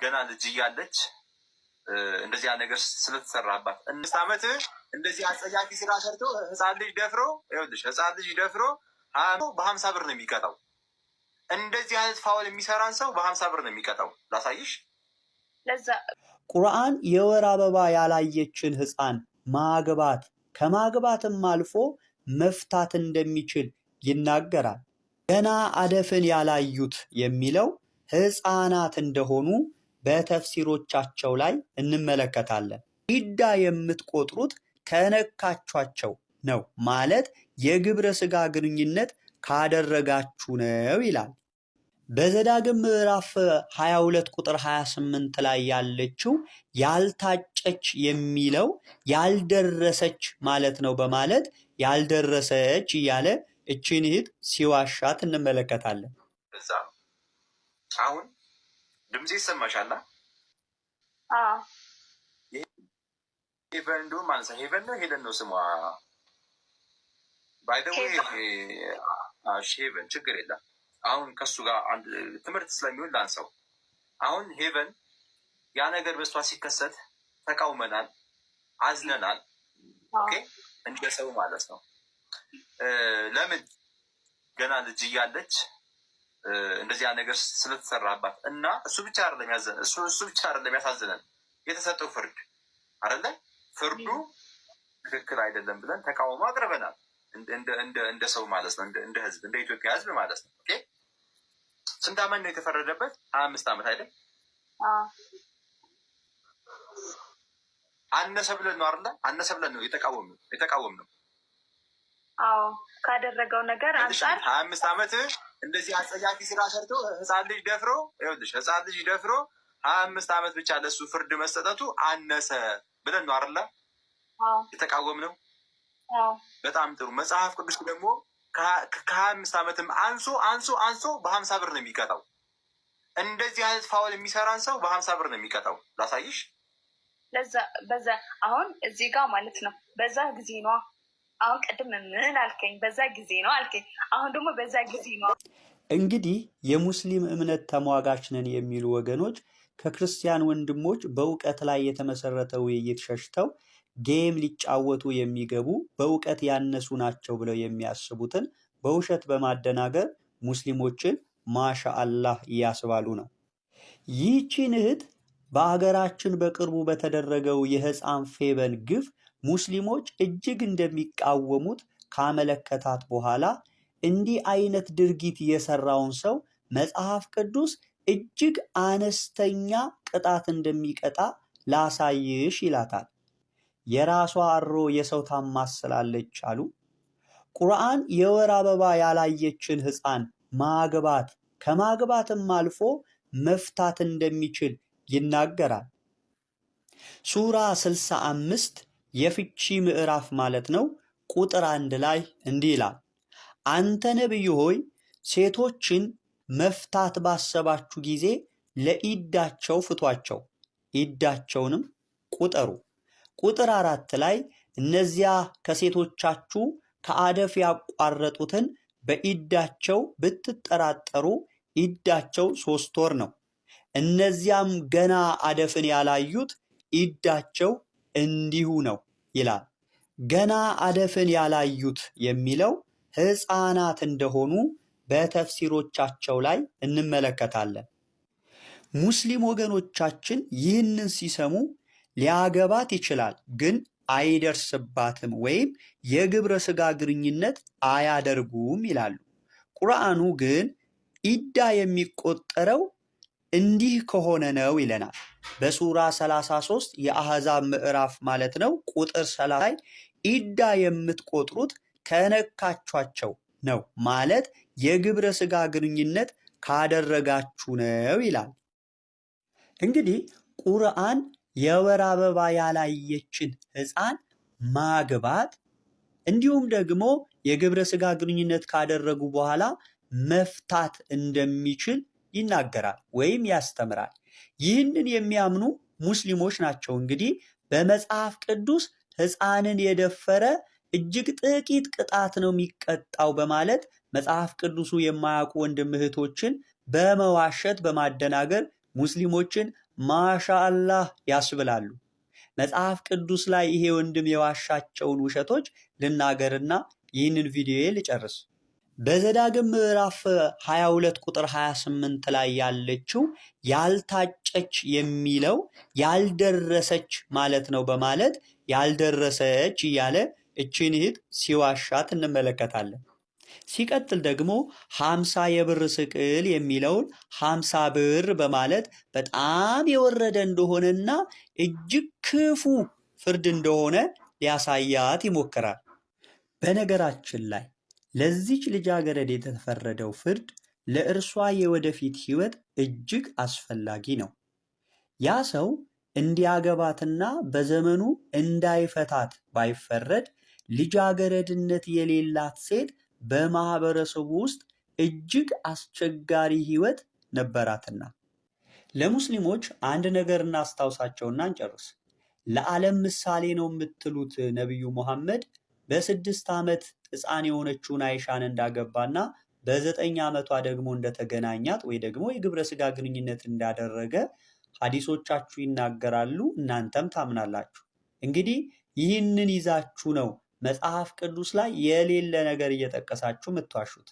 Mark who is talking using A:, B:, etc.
A: ገና ልጅ እያለች እንደዚያ ነገር ስለተሰራባት 5 ዓመት እንደዚህ አጸያፊ ስራ ሰርቶ ህፃን ልጅ ደፍሮ ይኸውልሽ፣ ህፃን ልጅ ደፍሮ በ50 ብር ነው የሚቀጣው። እንደዚህ አይነት ፋውል የሚሰራን ሰው በ50 ብር ነው የሚቀጣው። ላሳይሽ።
B: ለዛ ቁርአን የወር አበባ ያላየችን ህፃን ማግባት ከማግባትም አልፎ መፍታት እንደሚችል ይናገራል። ገና አደፍን ያላዩት የሚለው ህፃናት እንደሆኑ በተፍሲሮቻቸው ላይ እንመለከታለን። ኢዳ የምትቆጥሩት ከነካቿቸው ነው ማለት የግብረ ስጋ ግንኙነት ካደረጋችሁ ነው ይላል። በዘዳግም ምዕራፍ 22 ቁጥር 28 ላይ ያለችው ያልታጨች የሚለው ያልደረሰች ማለት ነው በማለት ያልደረሰች እያለ እችን እህት ሲዋሻት እንመለከታለን።
A: አሁን ድምጽ ይሰማሻል? ሄቨን እንደውም ማለት ሄቨን ነው ሄለን ነው ስሟ። ባይደው ሄቨን ችግር የለም። አሁን ከሱ ጋር አንድ ትምህርት ስለሚሆን ላንሰው። አሁን ሄቨን ያ ነገር በሷ ሲከሰት ተቃውመናል፣ አዝነናል። ኦኬ እንደ ሰው ማለት ነው። ለምን ገና ልጅ እያለች እንደዚያ ነገር ስለተሰራባት እና እሱ ብቻ አይደለም ያዘነ እሱ ብቻ አይደለም ያሳዝነን የተሰጠው ፍርድ አይደለ? ፍርዱ ትክክል አይደለም ብለን ተቃውሞ አቅርበናል። እንደ ሰው ማለት ነው፣ እንደ ህዝብ፣ እንደ ኢትዮጵያ ህዝብ ማለት ነው። ኦኬ ስንት ዓመት ነው የተፈረደበት? 25 ዓመት አይደል? አነሰ ብለን ነው አይደለ? አነሰ ብለን ነው የተቃወም ነው።
B: አዎ ካደረገው ነገር አንፃር
A: 25 ዓመት እንደዚህ አጸያፊ ስራ ሰርቶ ህፃን ልጅ ደፍሮ ይኸውልሽ፣ ህፃን ልጅ ደፍሮ 25 ዓመት ብቻ ለሱ ፍርድ መስጠቱ አነሰ ብለን ነው አይደለ የተቃወም ነው። በጣም ጥሩ። መጽሐፍ ቅዱስ ደግሞ ከ25 ዓመትም አንሶ በ50 ብር ነው የሚቀጣው። እንደዚህ አይነት ፋውል የሚሰራን ሰው በ50 ብር ነው የሚቀጣው። ላሳይሽ።
B: በዛ አሁን እዚህ ጋር ማለት ነው በዛ ጊዜ ነው። አሁን ቅድም ምን አልከኝ? በዛ ጊዜ ነው አልከኝ። አሁን ደግሞ በዛ ጊዜ ነው።
C: እንግዲህ የሙስሊም እምነት ተሟጋች ነን የሚሉ ወገኖች ከክርስቲያን ወንድሞች በእውቀት ላይ የተመሰረተ ውይይት ሸሽተው ጌም ሊጫወቱ የሚገቡ በእውቀት ያነሱ ናቸው ብለው የሚያስቡትን በውሸት በማደናገር ሙስሊሞችን ማሻአላህ እያስባሉ ነው። ይህችን እህት በአገራችን በቅርቡ በተደረገው የህፃን ፌበን ግፍ ሙስሊሞች እጅግ እንደሚቃወሙት ካመለከታት በኋላ እንዲህ አይነት ድርጊት የሰራውን ሰው መጽሐፍ ቅዱስ እጅግ አነስተኛ ቅጣት እንደሚቀጣ ላሳይሽ ይላታል። የራሷ አሮ የሰው ታማስላለች አሉ። ቁርአን የወር አበባ ያላየችን ህፃን ማግባት ከማግባትም አልፎ መፍታት እንደሚችል ይናገራል። ሱራ 65 የፍቺ ምዕራፍ ማለት ነው ቁጥር 1 ላይ እንዲህ ይላል፣ አንተ ነብይ ሆይ ሴቶችን መፍታት ባሰባችሁ ጊዜ ለኢዳቸው ፍቷቸው፣ ኢዳቸውንም ቁጠሩ። ቁጥር 4 ላይ እነዚያ ከሴቶቻችሁ ከአደፍ ያቋረጡትን በኢዳቸው ብትጠራጠሩ ኢዳቸው 3 ወር ነው። እነዚያም ገና አደፍን ያላዩት ኢዳቸው እንዲሁ ነው ይላል። ገና አደፍን ያላዩት የሚለው ህፃናት እንደሆኑ በተፍሲሮቻቸው ላይ እንመለከታለን። ሙስሊም ወገኖቻችን ይህንን ሲሰሙ ሊያገባት ይችላል ግን አይደርስባትም ወይም የግብረ ስጋ ግንኙነት አያደርጉም ይላሉ። ቁርአኑ ግን ኢዳ የሚቆጠረው እንዲህ ከሆነ ነው ይለናል። በሱራ 33 የአሕዛብ ምዕራፍ ማለት ነው ቁጥር 30 ላይ ኢዳ የምትቆጥሩት ከነካቿቸው ነው ማለት የግብረ ስጋ ግንኙነት ካደረጋችሁ ነው ይላል። እንግዲህ ቁርአን የወር አበባ ያላየችን ህፃን ማግባት እንዲሁም ደግሞ የግብረ ስጋ ግንኙነት ካደረጉ በኋላ መፍታት እንደሚችል ይናገራል ወይም ያስተምራል። ይህንን የሚያምኑ ሙስሊሞች ናቸው እንግዲህ በመጽሐፍ ቅዱስ ህፃንን የደፈረ እጅግ ጥቂት ቅጣት ነው የሚቀጣው በማለት መጽሐፍ ቅዱሱ የማያውቁ ወንድም እህቶችን በመዋሸት በማደናገር ሙስሊሞችን ማሻአላህ ያስብላሉ። መጽሐፍ ቅዱስ ላይ ይሄ ወንድም የዋሻቸውን ውሸቶች ልናገርና ይህንን ቪዲዮ ልጨርስ። በዘዳግም ምዕራፍ 22 ቁጥር 28 ላይ ያለችው ያልታጨች የሚለው ያልደረሰች ማለት ነው በማለት ያልደረሰች እያለ እችን እህት ሲዋሻት እንመለከታለን። ሲቀጥል ደግሞ 50 የብር ስቅል የሚለውን 50 ብር በማለት በጣም የወረደ እንደሆነና እጅግ ክፉ ፍርድ እንደሆነ ሊያሳያት ይሞክራል። በነገራችን ላይ ለዚች ልጃገረድ የተፈረደው ፍርድ ለእርሷ የወደፊት ሕይወት እጅግ አስፈላጊ ነው። ያ ሰው እንዲያገባትና በዘመኑ እንዳይፈታት ባይፈረድ ልጃገረድነት የሌላት ሴት በማህበረሰቡ ውስጥ እጅግ አስቸጋሪ ሕይወት ነበራትና። ለሙስሊሞች አንድ ነገር እናስታውሳቸውና እንጨርስ። ለዓለም ምሳሌ ነው የምትሉት ነቢዩ ሙሐመድ በ6 ዓመት ሕፃን የሆነችውን አይሻን እንዳገባና በ9 ዓመቷ ደግሞ እንደተገናኛት ወይ ደግሞ የግብረ ሥጋ ግንኙነት እንዳደረገ ሐዲሶቻችሁ ይናገራሉ፣ እናንተም ታምናላችሁ። እንግዲህ ይህንን ይዛችሁ ነው መጽሐፍ ቅዱስ ላይ የሌለ ነገር እየጠቀሳችሁ የምትዋሹት።